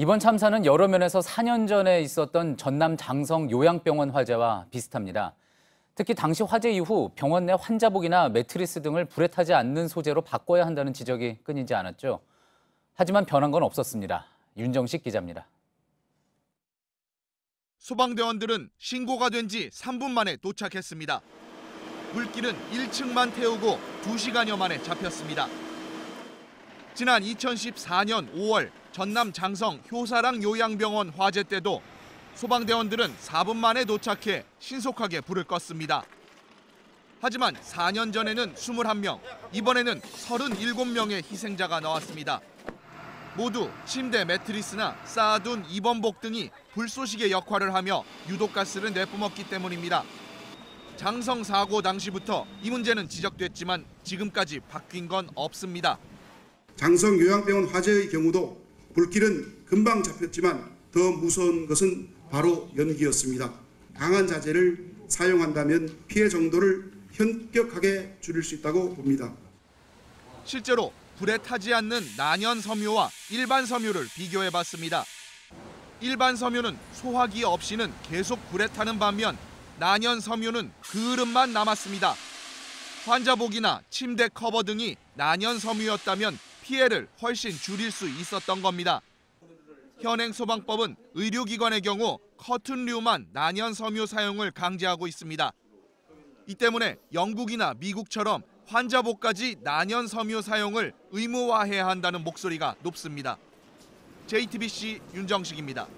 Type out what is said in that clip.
이번 참사는 여러 면에서 4년 전에 있었던 전남 장성 요양병원 화재와 비슷합니다. 특히 당시 화재 이후 병원 내 환자복이나 매트리스 등을 불에 타지 않는 소재로 바꿔야 한다는 지적이 끊이지 않았죠. 하지만 변한 건 없었습니다. 윤정식 기자입니다. 소방대원들은 신고가 된 지 3분 만에 도착했습니다. 불길은 1층만 태우고 2시간여 만에 잡혔습니다. 지난 2014년 5월 전남 장성 효사랑 요양병원 화재 때도 소방대원들은 4분 만에 도착해 신속하게 불을 껐습니다. 하지만 4년 전에는 21명, 이번에는 37명의 희생자가 나왔습니다. 모두 침대 매트리스나 쌓아둔 입원복 등이 불쏘시개 역할을 하며 유독가스를 내뿜었기 때문입니다. 장성 사고 당시부터 이 문제는 지적됐지만 지금까지 바뀐 건 없습니다. 장성 요양병원 화재의 경우도 불길은 금방 잡혔지만 더 무서운 것은 바로 연기였습니다. 강한 자재를 사용한다면 피해 정도를 현격하게 줄일 수 있다고 봅니다. 실제로 불에 타지 않는 난연 섬유와 일반 섬유를 비교해봤습니다. 일반 섬유는 소화기 없이는 계속 불에 타는 반면 난연 섬유는 그을음만 남았습니다. 환자복이나 침대 커버 등이 난연 섬유였다면 피해를 훨씬 줄일 수 있었던 겁니다. 현행 소방법은 의료기관의 경우 커튼류만 난연 섬유 사용을 강제하고 있습니다. 이 때문에 영국이나 미국처럼 환자복까지 난연 섬유 사용을 의무화해야 한다는 목소리가 높습니다. JTBC 윤정식입니다.